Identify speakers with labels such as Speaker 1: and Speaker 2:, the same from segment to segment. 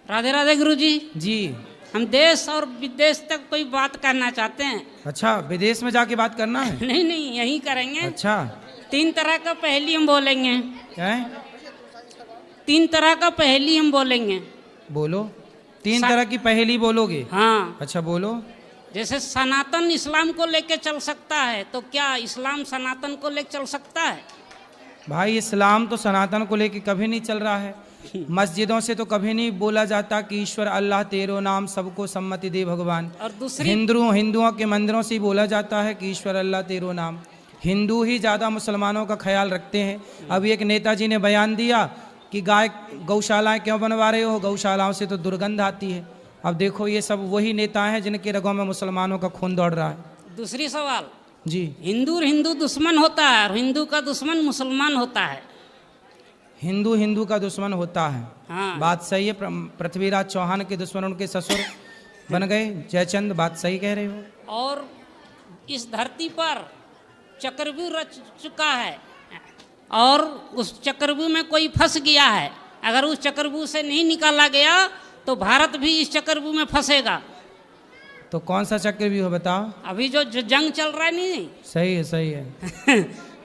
Speaker 1: राधे राधे गुरु जी।
Speaker 2: जी।
Speaker 1: हम देश और विदेश तक कोई बात करना चाहते हैं।
Speaker 2: अच्छा, विदेश में जाके बात करना है?
Speaker 1: नहीं नहीं, यहीं करेंगे।
Speaker 2: अच्छा।
Speaker 1: 3 तरह का पहेली हम बोलेंगे।
Speaker 2: क्या है?
Speaker 1: 3 तरह का पहेली हम बोलेंगे।
Speaker 2: बोलो। 3 तरह की पहेली बोलोगे?
Speaker 1: हाँ।
Speaker 2: अच्छा बोलो।
Speaker 1: जैसे सनातन इस्लाम को लेके चल सकता है, तो क्या इस्लाम सनातन को लेके चल सकता है?
Speaker 2: भाई इस्लाम तो सनातन को लेके कभी नहीं चल रहा है। मस्जिदों से तो कभी नहीं बोला जाता कि ईश्वर अल्लाह तेरो नाम सबको सम्मति दे भगवान।
Speaker 1: और दूसरी
Speaker 2: हिंदुओं के मंदिरों से ही बोला जाता है कि ईश्वर अल्लाह तेरो नाम। हिंदू ही ज़्यादा मुसलमानों का ख्याल रखते हैं। अभी एक नेताजी ने बयान दिया कि गौशालाएं क्यों बनवा रहे हो, गौशालाओं से तो दुर्गंध आती है। अब देखो ये सब वही नेता हैं जिनके रगों में मुसलमानों का खून दौड़ रहा है।
Speaker 1: दूसरी सवाल
Speaker 2: जी।
Speaker 1: हिंदू दुश्मन होता है और हिंदू का दुश्मन मुसलमान होता है।
Speaker 2: हिंदू का दुश्मन होता है।
Speaker 1: हाँ।
Speaker 2: बात सही है। पृथ्वीराज चौहान के दुश्मन उनके ससुर बन गए जयचंद। बात सही कह रहे हो।
Speaker 1: और इस धरती पर चक्रव्यूह रच चुका है और उस चक्रव्यूह में कोई फंस गया है। अगर उस चक्रव्यूह से नहीं निकाला गया तो भारत भी इस चक्रव्यूह में फंसेगा।
Speaker 2: तो कौन सा चक्रव्यूह बताओ?
Speaker 1: अभी जो जंग चल रहा है नहीं।
Speaker 2: सही है, सही है।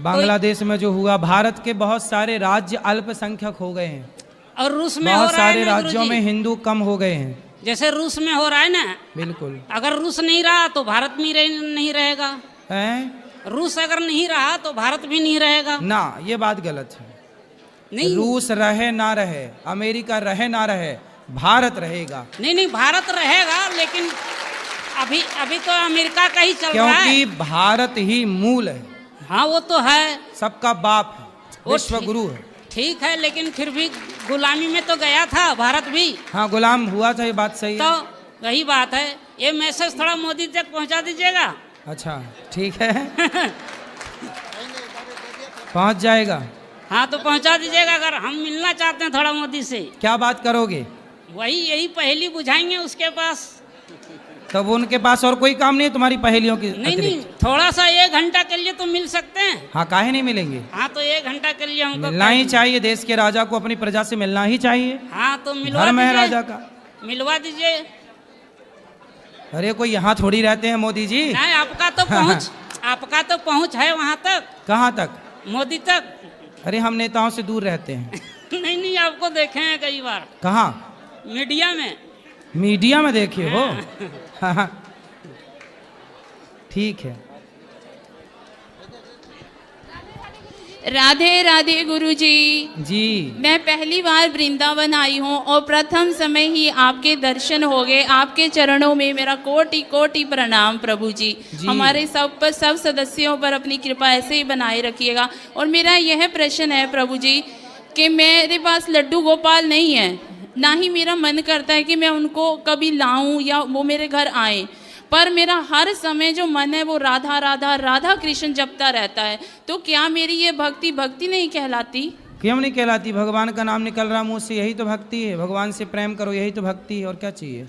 Speaker 2: बांग्लादेश में जो हुआ, भारत के बहुत सारे राज्य अल्पसंख्यक हो गए हैं
Speaker 1: और रूस में
Speaker 2: बहुत
Speaker 1: हो रहा है
Speaker 2: सारे
Speaker 1: ना
Speaker 2: राज्यों में हिंदू कम हो गए हैं।
Speaker 1: जैसे रूस में हो रहा है ना।
Speaker 2: बिल्कुल।
Speaker 1: अगर रूस नहीं रहा तो भारत भी नहीं रहेगा।
Speaker 2: हैं?
Speaker 1: रूस अगर नहीं रहा तो भारत भी नहीं रहेगा
Speaker 2: ना, ये बात गलत है।
Speaker 1: नहीं,
Speaker 2: रूस रहे ना रहे, अमेरिका रहे ना रहे, भारत रहेगा।
Speaker 1: नहीं, भारत रहेगा, लेकिन अभी तो अमेरिका का ही चल रहा है।
Speaker 2: क्योंकि भारत ही मूल है।
Speaker 1: हाँ वो तो है,
Speaker 2: सबका बाप है, विश्व गुरु है।
Speaker 1: ठीक है, लेकिन फिर भी गुलामी में तो गया था भारत भी।
Speaker 2: हाँ, गुलाम हुआ था, ये बात सही
Speaker 1: तो
Speaker 2: है।
Speaker 1: वही बात है। ये मैसेज थोड़ा मोदी तक पहुंचा दीजिएगा।
Speaker 2: अच्छा ठीक है। पहुंच जाएगा।
Speaker 1: हाँ तो पहुंचा दीजिएगा। अगर हम मिलना चाहते हैं थोड़ा मोदी से।
Speaker 2: क्या बात करोगे?
Speaker 1: यही पहेली बुझाएंगे उसके पास।
Speaker 2: तब उनके पास और कोई काम नहीं है तुम्हारी पहेलियों की?
Speaker 1: नहीं, थोड़ा सा 1 घंटा के लिए तो मिल सकते हैं।
Speaker 2: हाँ, काहे नहीं मिलेंगे?
Speaker 1: हाँ तो 1 घंटा के लिए हमको
Speaker 2: मिलना ही चाहिए। देश के राजा को अपनी प्रजा से मिलना ही चाहिए।
Speaker 1: हाँ तो मिलवा
Speaker 2: धर्म है
Speaker 1: दीजिए।
Speaker 2: राजा का।
Speaker 1: मिलवा दीजिए।
Speaker 2: अरे कोई यहाँ थोड़ी रहते हैं मोदी जी।
Speaker 1: नहीं, आपका तो पहुँच है वहाँ तक।
Speaker 2: कहाँ तक? मोदी
Speaker 1: तक।
Speaker 2: अरे हम नेताओं से दूर रहते हैं।
Speaker 1: नहीं, आपको देखे हैं कई बार।
Speaker 2: कहाँ?
Speaker 1: मीडिया में।
Speaker 2: मीडिया में देखे हो? हाँ। ठीक है।
Speaker 3: राधे राधे गुरुजी।
Speaker 2: जी।
Speaker 3: मैं पहली बार वृंदावन आई हूँ और प्रथम समय ही आपके दर्शन हो गए। आपके चरणों में मेरा कोटि कोटि प्रणाम प्रभु जी। हमारे सब सदस्यों पर अपनी कृपा ऐसे ही बनाए रखिएगा। और मेरा यह प्रश्न है प्रभु जी कि मेरे पास लड्डू गोपाल नहीं है, ना ही मेरा मन करता है कि मैं उनको कभी लाऊं या वो मेरे घर आए, पर मेरा हर समय जो मन है वो राधा राधा राधा कृष्ण जपता रहता है। तो क्या मेरी ये भक्ति नहीं कहलाती?
Speaker 2: क्यों नहीं कहलाती? भगवान का नाम निकल रहा मुंह से, यही तो भक्ति है। भगवान से प्रेम करो, यही तो भक्ति है। और क्या चाहिए?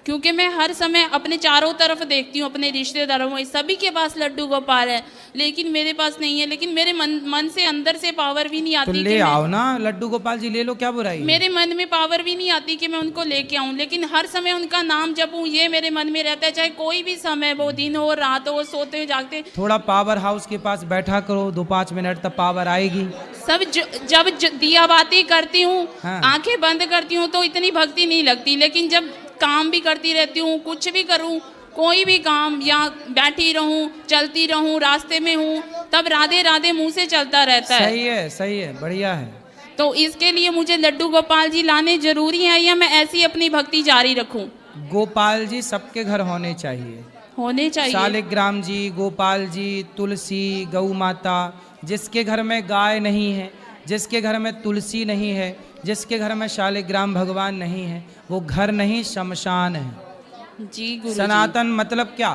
Speaker 3: क्योंकि मैं हर समय अपने चारों तरफ देखती हूँ, अपने रिश्तेदारों में सभी के पास लड्डू गोपाल है, लेकिन मेरे पास नहीं है। लेकिन मेरे मन से अंदर से पावर भी नहीं आती।
Speaker 2: तो ले आओ ना लड्डू गोपाल जी, ले लो, क्या बुराई है?
Speaker 3: मेरे मन में पावर भी नहीं आती कि मैं उनको लेके आऊं, लेकिन हर समय उनका नाम जपूं, ये मेरे मन में रहता है। चाहे कोई भी समय, वो दिन हो रात हो, सोते हो जागते।
Speaker 2: थोड़ा पावर हाउस के पास बैठा करो 2-5 मिनट, तब पावर आएगी।
Speaker 3: सब जब दिया बाती करती हूँ,
Speaker 2: हाँ।
Speaker 3: आंखें बंद करती हूँ तो इतनी भक्ति नहीं लगती, लेकिन जब काम भी करती रहती हूँ, कुछ भी करूँ, कोई भी काम, या बैठी रहूं, चलती रहूं, रास्ते में हूँ, तब राधे राधे मुंह से चलता रहता है।
Speaker 2: सही है, बढ़िया है।
Speaker 3: तो इसके लिए मुझे लड्डू गोपाल जी लाने जरूरी है या मैं ऐसी अपनी भक्ति जारी रखूं?
Speaker 2: गोपाल जी सबके घर होने चाहिए। शालिग्राम जी, गोपाल जी, तुलसी, गौ माता। जिसके घर में गाय नहीं है, जिसके घर में तुलसी नहीं है, जिसके घर में शालिग्राम भगवान नहीं है, वो घर नहीं, शमशान है।
Speaker 3: जी गुरु
Speaker 2: सनातन
Speaker 3: जी।
Speaker 2: मतलब क्या?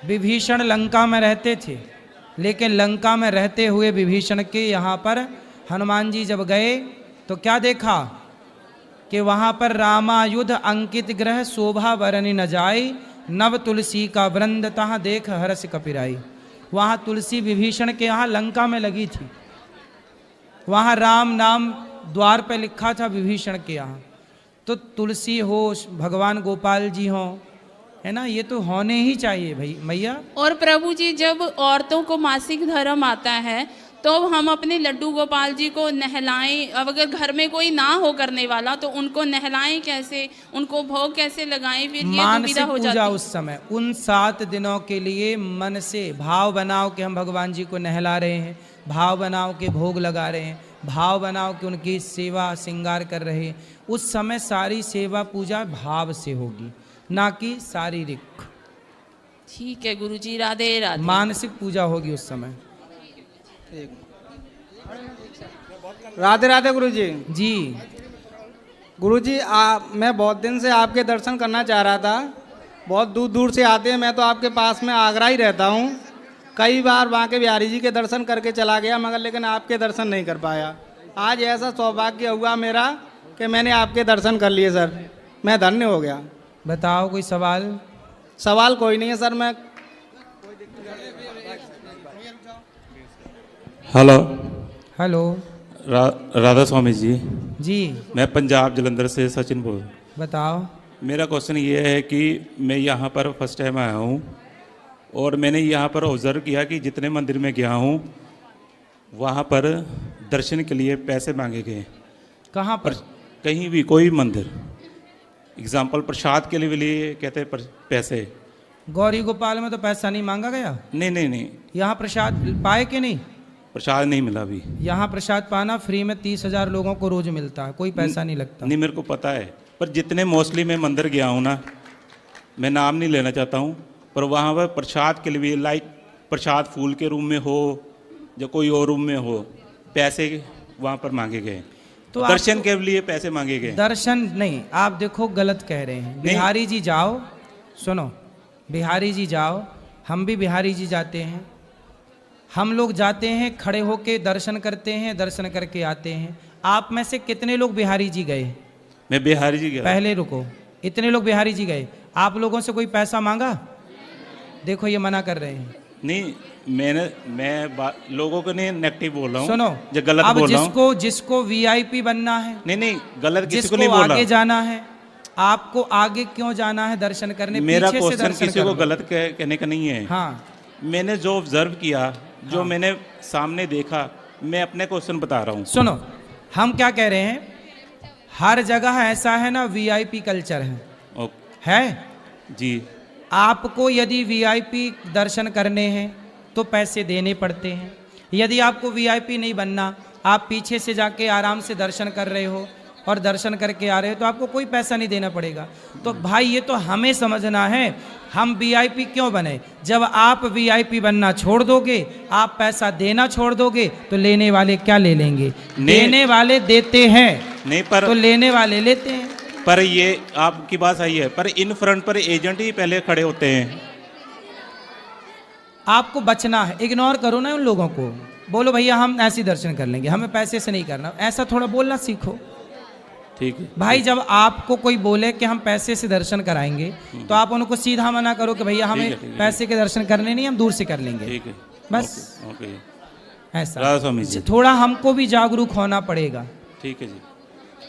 Speaker 2: विभीषण लंका में रहते थे, लेकिन लंका में रहते हुए विभीषण के यहाँ पर हनुमान जी जब गए तो क्या देखा कि वहाँ पर रामायुध अंकित ग्रह शोभा वरनि न जाय, नव तुलसी का वृंद तहाँ देख हर्ष कपिराई। वहाँ तुलसी विभीषण के यहाँ लंका में लगी थी। वहाँ राम नाम द्वार पे लिखा था विभीषण के यहाँ। तो तुलसी हो, भगवान गोपाल जी हो, है ना, ये तो होने ही चाहिए भाई मैया।
Speaker 3: और प्रभु जी जब औरतों को मासिक धर्म आता है तो हम अपने लड्डू गोपाल जी को नहलाएं, अब अगर घर में कोई ना हो करने वाला तो उनको नहलाएं कैसे, उनको भोग कैसे लगाएं, फिर ये
Speaker 2: मानसिक
Speaker 3: दुविधा हो
Speaker 2: पूजा
Speaker 3: जाती।
Speaker 2: उस समय उन 7 दिनों के लिए मन से भाव बनाओ कि हम भगवान जी को नहला रहे हैं, भाव बनाओ कि भोग लगा रहे हैं, भाव बनाओ कि उनकी सेवा श्रृंगार कर रहे हैं। उस समय सारी सेवा पूजा भाव से होगी, ना कि शारीरिक।
Speaker 3: ठीक है गुरुजी, राधे राधे।
Speaker 2: मानसिक पूजा होगी उस समय।
Speaker 4: राधे राधे गुरुजी।
Speaker 2: जी
Speaker 4: गुरुजी मैं बहुत दिन से आपके दर्शन करना चाह रहा था। बहुत दूर दूर से आते हैं, मैं तो आपके पास में आगरा ही रहता हूँ। कई बार वहाँ के बिहारी जी के दर्शन करके चला गया, मगर लेकिन आपके दर्शन नहीं कर पाया। आज ऐसा सौभाग्य हुआ मेरा कि मैंने आपके दर्शन कर लिए सर, मैं धन्य हो गया।
Speaker 2: बताओ कोई सवाल?
Speaker 4: सवाल कोई नहीं है सर। मैं
Speaker 5: हेलो
Speaker 2: हेलो
Speaker 5: राधा स्वामी जी,
Speaker 2: जी
Speaker 5: मैं पंजाब जलंधर से सचिन बोल।
Speaker 2: बताओ।
Speaker 5: मेरा क्वेश्चन ये है कि मैं यहाँ पर फर्स्ट टाइम आया हूँ और मैंने यहाँ पर ऑब्जर्व किया कि जितने मंदिर में गया हूँ वहाँ पर दर्शन के लिए पैसे मांगे गए।
Speaker 2: कहाँ पर?
Speaker 5: कहीं भी कोई मंदिर, एग्जाम्पल प्रसाद के लिए कहते हैं पैसे।
Speaker 2: गौरी गोपाल में तो पैसा नहीं मांगा गया।
Speaker 5: नहीं नहीं नहीं,
Speaker 2: यहाँ प्रसाद पाए कि नहीं?
Speaker 5: प्रसाद नहीं मिला अभी।
Speaker 2: यहाँ प्रसाद पाना फ्री में 30,000 लोगों को रोज मिलता है, कोई पैसा नहीं लगता।
Speaker 5: नहीं, मेरे को पता है, पर जितने मोस्टली मैं मंदिर गया हूँ ना, मैं नाम नहीं लेना चाहता हूँ, पर वहाँ पर प्रसाद के लिए लाइक प्रसाद फूल के रूम में हो या कोई और रूम में हो, पैसे वहाँ पर मांगे गए।
Speaker 2: तो
Speaker 5: दर्शन के लिए पैसे मांगे गए।
Speaker 2: दर्शन नहीं, आप देखो गलत कह रहे हैं। बिहारी जी जाओ, सुनो, बिहारी जी जाओ, हम भी बिहारी जी जाते हैं, हम लोग जाते हैं खड़े होके दर्शन करते हैं, दर्शन करके आते हैं। आप में से कितने लोग बिहारी जी गए?
Speaker 5: मैं बिहारी जी गया।
Speaker 2: पहले रुको, इतने लोग बिहारी जी गए, आप लोगों से कोई पैसा मांगा? देखो ये मना कर रहे हैं।
Speaker 5: नहीं, मैं लोगों को नहीं नेगेटिव बोल रहा हूँ।
Speaker 2: सुनो,
Speaker 5: जो गलत
Speaker 2: अब
Speaker 5: बोल रहा हूँ।
Speaker 2: जिसको वीआईपी बनना है,
Speaker 5: नहीं गलत किसी
Speaker 2: जिसको
Speaker 5: को नहीं बोल रहा।
Speaker 2: आगे जाना है, आपको आगे क्यों जाना है दर्शन करने?
Speaker 5: मेरा
Speaker 2: पीछे से
Speaker 5: क्वेश्चन
Speaker 2: दर्शन
Speaker 5: किसी को
Speaker 2: करो।
Speaker 5: गलत कहने का नहीं है।
Speaker 2: हाँ,
Speaker 5: मैंने जो ऑब्जर्व किया, जो मैंने सामने देखा, मैं अपने क्वेश्चन बता रहा हूँ।
Speaker 2: सुनो, हम क्या कह रहे हैं, हर जगह ऐसा है ना, वीआईपी कल्चर है
Speaker 5: जी।
Speaker 2: आपको यदि वीआईपी दर्शन करने हैं तो पैसे देने पड़ते हैं। यदि आपको वीआईपी नहीं बनना, आप पीछे से जाके आराम से दर्शन कर रहे हो और दर्शन करके आ रहे हो, तो आपको कोई पैसा नहीं देना पड़ेगा। तो भाई ये तो हमें समझना है, हम वीआईपी क्यों बने? जब आप वीआईपी बनना छोड़ दोगे, आप पैसा देना छोड़ दोगे, तो लेने वाले क्या ले लेंगे? देने वाले देते हैं,
Speaker 5: नहीं पर
Speaker 2: तो लेने वाले लेते हैं।
Speaker 5: पर ये आपकी बात सही है, पर इन फ्रंट पर एजेंट ही पहले खड़े होते हैं।
Speaker 2: आपको बचना है, इग्नोर करो ना उन लोगों को, बोलो भैया हम ऐसे दर्शन कर लेंगे, हमें पैसे से नहीं करना। ऐसा थोड़ा बोलना सीखो।
Speaker 5: ठीक है
Speaker 2: भाई, जब आपको कोई बोले कि हम पैसे से दर्शन कराएंगे, तो आप उनको सीधा मना करो कि भैया हमें
Speaker 5: ठीक है।
Speaker 2: पैसे के दर्शन करने नहीं, हम दूर से कर लेंगे।
Speaker 5: ठीक है,
Speaker 2: बस
Speaker 5: ओके।
Speaker 2: ऐसा
Speaker 5: राधा स्वामी जी,
Speaker 2: थोड़ा हमको भी जागरूक होना पड़ेगा।
Speaker 5: ठीक है जी।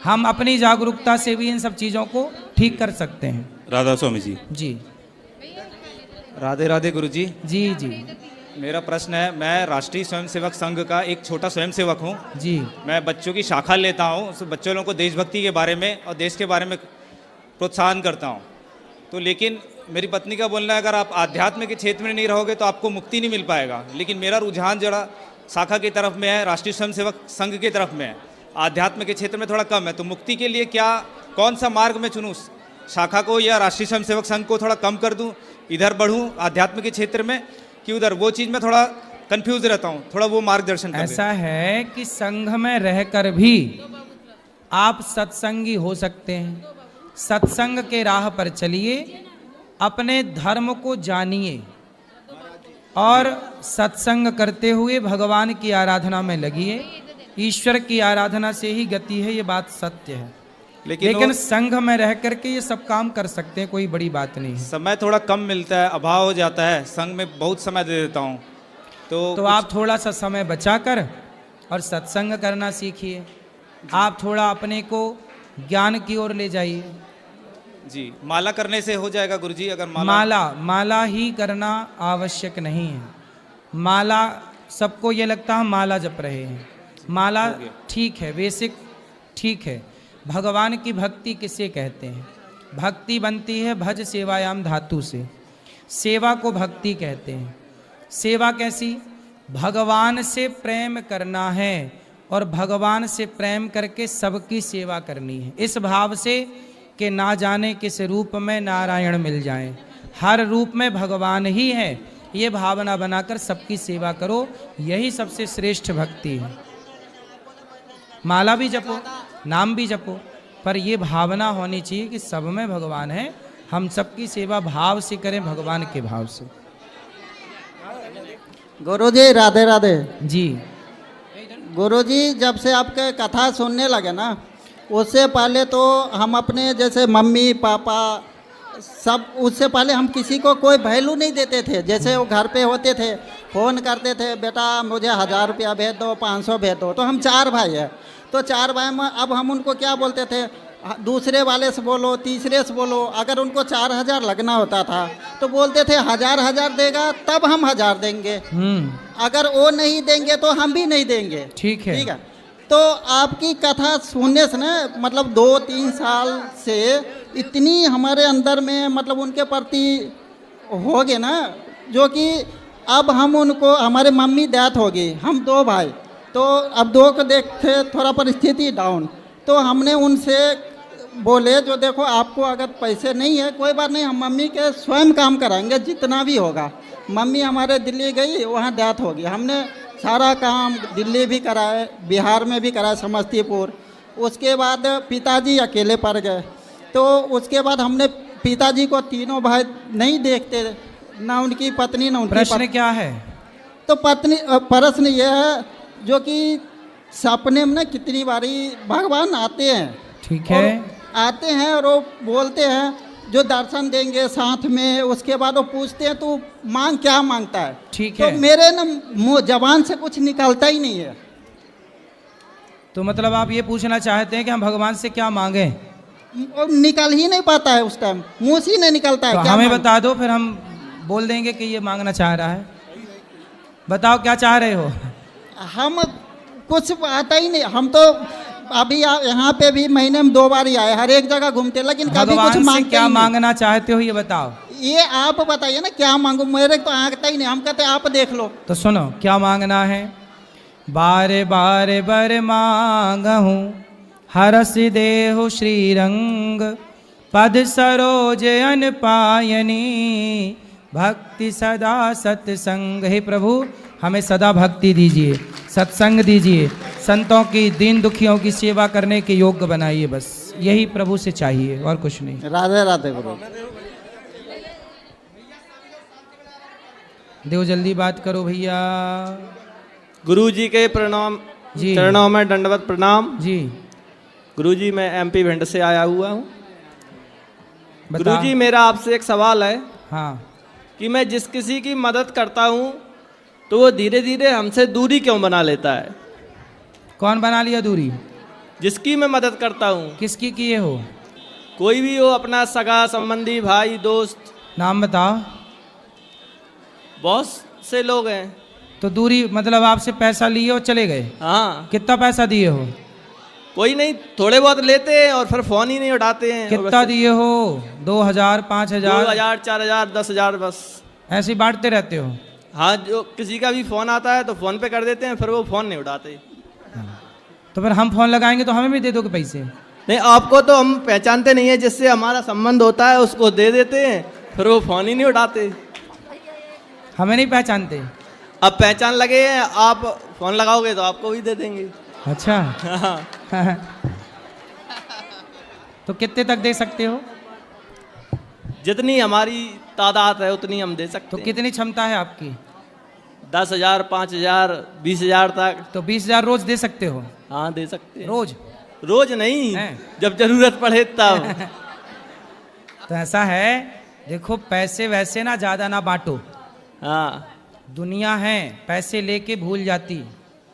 Speaker 2: हम अपनी जागरूकता से भी इन सब चीज़ों को ठीक कर सकते हैं।
Speaker 5: राधा स्वामी जी।
Speaker 2: जी
Speaker 6: राधे राधे गुरुजी।
Speaker 2: जी जी
Speaker 6: मेरा प्रश्न है, मैं राष्ट्रीय स्वयंसेवक संघ का एक छोटा स्वयंसेवक हूँ।
Speaker 2: जी।
Speaker 6: मैं बच्चों की शाखा लेता हूँ, उस बच्चों लोगों को देशभक्ति के बारे में और देश के बारे में प्रोत्साहन करता हूँ। तो लेकिन मेरी पत्नी का बोलना है, अगर आप आध्यात्म के क्षेत्र में नहीं रहोगे तो आपको मुक्ति नहीं मिल पाएगा। लेकिन मेरा रुझान जरा शाखा की तरफ में है, राष्ट्रीय स्वयंसेवक संघ की तरफ में है, आध्यात्म के क्षेत्र में थोड़ा कम है। तो मुक्ति के लिए क्या, कौन सा मार्ग मैं चुनूँ? शाखा को या राष्ट्रीय स्वयंसेवक संघ को थोड़ा कम कर दूँ, इधर बढ़ूँ आध्यात्म के क्षेत्र में, कि उधर? वो चीज़ में थोड़ा कंफ्यूज रहता हूँ, थोड़ा वो मार्गदर्शन कर दें।
Speaker 2: ऐसा है कि संघ में रहकर भी आप सत्संगी हो सकते हैं। सत्संग के राह पर चलिए, अपने धर्म को जानिए और सत्संग करते हुए भगवान की आराधना में लगिए। ईश्वर की आराधना से ही गति है, ये बात सत्य है। लेकिन संघ में रह करके ये सब काम कर सकते हैं, कोई बड़ी बात नहीं है।
Speaker 6: समय थोड़ा कम मिलता है, अभाव हो जाता है, संघ में बहुत समय दे देता हूँ। तो
Speaker 2: आप थोड़ा सा समय बचाकर और सत्संग करना सीखिए। आप थोड़ा अपने को ज्ञान की ओर ले जाइए।
Speaker 6: जी, माला करने से हो जाएगा गुरुजी? अगर
Speaker 2: माला ही करना आवश्यक नहीं है। माला सबको ये लगता है माला जप रहे हैं, माला ठीक है, बेसिक ठीक है। भगवान की भक्ति किसे कहते हैं? भक्ति बनती है भज सेवायाम धातु से। सेवा को भक्ति कहते हैं। सेवा कैसी? भगवान से प्रेम करना है और भगवान से प्रेम करके सबकी सेवा करनी है, इस भाव से कि ना जाने किस रूप में नारायण मिल जाएं, हर रूप में भगवान ही है, ये भावना बनाकर सबकी सेवा करो। यही सबसे श्रेष्ठ भक्ति है। माला भी जपो, नाम भी जपो, पर ये भावना होनी चाहिए कि सब में भगवान है, हम सबकी सेवा भाव से करें, भगवान के भाव से।
Speaker 7: गुरुजी राधे राधे।
Speaker 2: जी
Speaker 7: गुरुजी, जब से आपके कथा सुनने लगे ना, उससे पहले तो हम अपने जैसे मम्मी पापा सब, उससे पहले हम किसी को कोई वैल्यू नहीं देते थे। जैसे वो घर पे होते थे, फ़ोन करते थे, बेटा मुझे 1000 रुपया भेज दो, 500 भेज दो। तो हम 4 भाई हैं, तो 4 भाई में अब हम उनको क्या बोलते थे, दूसरे वाले से बोलो, तीसरे से बोलो। अगर उनको 4000 लगना होता था तो बोलते थे 1000 देगा तब हम 1000 देंगे, अगर वो नहीं देंगे तो हम भी नहीं देंगे।
Speaker 2: ठीक है,
Speaker 7: ठीक है। तो आपकी कथा सुनने से ना, मतलब 2-3 साल से इतनी हमारे अंदर में मतलब उनके प्रति हो गए ना, जो कि अब हम उनको, हमारे मम्मी डेथ हो गई, हम 2 भाई, तो अब 2 को देखते थोड़ा परिस्थिति डाउन, तो हमने उनसे बोले जो देखो आपको अगर पैसे नहीं है कोई बात नहीं, हम मम्मी के स्वयं काम कराएंगे जितना भी होगा। मम्मी हमारे दिल्ली गई, वहाँ डेथ हो गई, हमने सारा काम दिल्ली भी कराए, बिहार में भी कराए, समस्तीपुर। उसके बाद पिताजी अकेले पड़ गए, तो उसके बाद हमने पिताजी को, तीनों भाई नहीं देखते, ना उनकी पत्नी ना उनकी
Speaker 2: प्रश्न क्या है?
Speaker 7: तो प्रश्न ये है जो कि सपने में ना कितनी बारी भगवान आते हैं,
Speaker 2: ठीक है,
Speaker 7: आते हैं और वो बोलते हैं जो दर्शन देंगे साथ में। उसके बाद वो पूछते हैं तो मांग क्या मांगता है,
Speaker 2: ठीक
Speaker 7: तो
Speaker 2: है।
Speaker 7: मेरे ना मुँह जबान से कुछ निकलता ही नहीं है।
Speaker 2: तो मतलब आप ये पूछना चाहते हैं कि हम भगवान से क्या मांगे?
Speaker 7: निकल ही नहीं पाता है, उस टाइम मुँह से ही नहीं निकलता है।
Speaker 2: तो
Speaker 7: क्या
Speaker 2: हमें
Speaker 7: मांग?
Speaker 2: बता दो, फिर हम बोल देंगे कि ये मांगना चाह रहा है। बताओ क्या चाह रहे हो?
Speaker 7: हम कुछ आता ही नहीं, हम तो अभी यहाँ पे भी महीने में 2 बार ही आए, हर एक जगह घूमते, लेकिन कभी कुछ
Speaker 2: भगवान से
Speaker 7: मांगते
Speaker 2: क्या
Speaker 7: ही नहीं।
Speaker 2: मांगना चाहते हो ये बताओ।
Speaker 7: ये आप बताइए ना क्या मांगू, मेरे तो आता ही नहीं, हम कहते आप देख लो।
Speaker 2: तो सुनो क्या मांगना है। बारे बारे बर मांगहूँ हरस देहु श्रीरंग, पद सरोज अन पायनी, भक्ति सदा सत्संग। हे प्रभु हमें सदा भक्ति दीजिए, सत्संग दीजिए, संतों की, दीन दुखियों की सेवा करने के योग्य बनाइए, बस यही प्रभु से चाहिए और कुछ नहीं।
Speaker 7: राधे राधे गुरु।
Speaker 2: देव जल्दी बात करो भैया।
Speaker 8: गुरु जी के प्रणाम
Speaker 2: जी,
Speaker 8: चरणों में दंडवत प्रणाम
Speaker 2: जी।
Speaker 8: गुरु जी, मैं MP भिंड से आया हुआ हूँ।
Speaker 2: बता।
Speaker 8: गुरु जी, मेरा आपसे एक सवाल है
Speaker 2: हाँ,
Speaker 8: कि मैं जिस किसी की मदद करता हूँ तो वो धीरे धीरे हमसे दूरी क्यों बना लेता है?
Speaker 2: कौन बना लिया दूरी?
Speaker 8: जिसकी मैं मदद करता हूँ,
Speaker 2: किसकी किए हो?
Speaker 8: कोई भी हो, अपना सगा संबंधी, भाई, दोस्त,
Speaker 2: नाम बताओ।
Speaker 8: बहुत से लोग हैं।
Speaker 2: तो दूरी मतलब आपसे पैसा लिए और चले गए?
Speaker 8: हाँ,
Speaker 2: कितना पैसा दिए हो?
Speaker 8: कोई नहीं, थोड़े बहुत लेते हैं और फिर फोन ही नहीं उठाते हैं।
Speaker 2: कितना दिए हो? 2000, 5000,
Speaker 8: 2000, 4000, 10,000 बस
Speaker 2: ऐसे ही बांटते रहते हो?
Speaker 8: हाँ, जो किसी का भी फोन आता है तो फोन पे कर देते हैं, फिर वो फोन नहीं उठाते।
Speaker 2: तो फिर हम फोन लगाएंगे तो हमें भी दे दोगे पैसे?
Speaker 8: नहीं, आपको तो हम पहचानते नहीं है, जिससे हमारा संबंध होता है उसको दे देते हैं, फिर वो फोन ही नहीं उठाते।
Speaker 2: हमें नहीं पहचानते?
Speaker 8: अब पहचान लगे हैं, आप फोन लगाओगे तो आपको भी दे देंगे।
Speaker 2: अच्छा।
Speaker 8: हाँ।
Speaker 2: तो कितने तक दे सकते हो?
Speaker 8: जितनी हमारी तादाद है उतनी हम दे सकते
Speaker 2: तो
Speaker 8: हैं।
Speaker 2: कितनी क्षमता है आपकी?
Speaker 8: 10,000, 5,000, 20,000 तक।
Speaker 2: तो 20,000 रोज दे सकते हो?
Speaker 8: हाँ, दे सकते हैं।
Speaker 2: रोज?
Speaker 8: रोज नहीं,
Speaker 2: हैं?
Speaker 8: जब जरूरत पड़े तब।
Speaker 2: तो ऐसा है, देखो पैसे वैसे ना ज्यादा ना बांटो।
Speaker 8: हाँ
Speaker 2: दुनिया है पैसे लेके भूल जाती।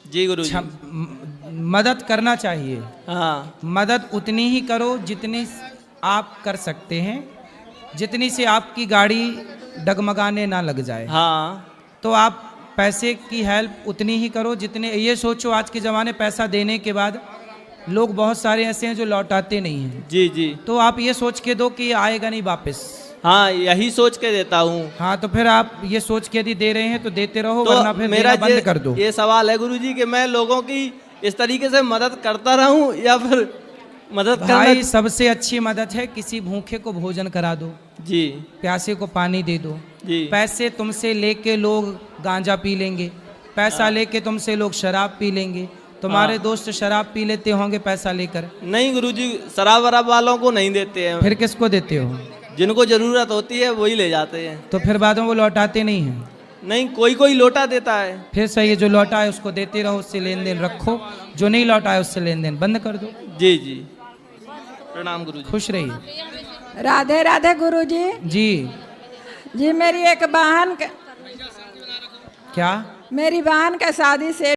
Speaker 8: जी गुरु जी।
Speaker 2: मदद करना चाहिए।
Speaker 8: हाँ
Speaker 2: मदद उतनी ही करो जितनी आप कर सकते हैं, जितनी से आपकी गाड़ी डगमगाने ना लग जाए।
Speaker 8: हाँ
Speaker 2: तो आप पैसे की हेल्प उतनी ही करो जितने, ये सोचो आज के ज़माने पैसा देने के बाद लोग बहुत सारे ऐसे हैं जो लौटाते नहीं हैं।
Speaker 8: जी जी।
Speaker 2: तो आप ये सोच के दो कि ये आएगा नहीं वापस।
Speaker 8: हाँ यही सोच के देता हूँ।
Speaker 2: हाँ तो फिर आप ये सोच के यदि दे रहे हैं तो देते रहो,
Speaker 8: तो
Speaker 2: वरना फिर
Speaker 8: मेरा
Speaker 2: देना बंद कर दो।
Speaker 8: ये सवाल है गुरुजी कि मैं लोगों की इस तरीके से मदद करता रहूं या फिर मदद
Speaker 2: भाई
Speaker 8: करना।
Speaker 2: सबसे अच्छी मदद है किसी भूखे को भोजन करा दो,
Speaker 8: जी
Speaker 2: प्यासे को पानी दे दो।
Speaker 8: जी।
Speaker 2: पैसे तुमसे लेके लोग गांजा पी लेंगे, पैसा लेके तुमसे लोग शराब पी लेंगे। तुम्हारे दोस्त शराब पी लेते होंगे पैसा लेकर।
Speaker 8: नहीं गुरुजी, शराब वराब वालों को नहीं देते हैं।
Speaker 2: फिर किसको देते हो?
Speaker 8: जिनको जरूरत होती है वही ले जाते हैं।
Speaker 2: तो फिर बाद में वो लौटाते नहीं हैं।
Speaker 8: नहीं, कोई कोई लौटा देता है।
Speaker 2: फिर सही है, जो लौटा है उसको देते रहो, उससे लेन देन रखो, जो नहीं लौटा है उससे लेन देन बंद कर दो।
Speaker 8: जी जी, प्रणाम गुरुजी।
Speaker 2: खुश रहिए।
Speaker 9: राधे राधे गुरुजी।
Speaker 2: जी
Speaker 9: जी मेरी एक बहन
Speaker 2: क्या?
Speaker 9: मेरी बहन का शादी से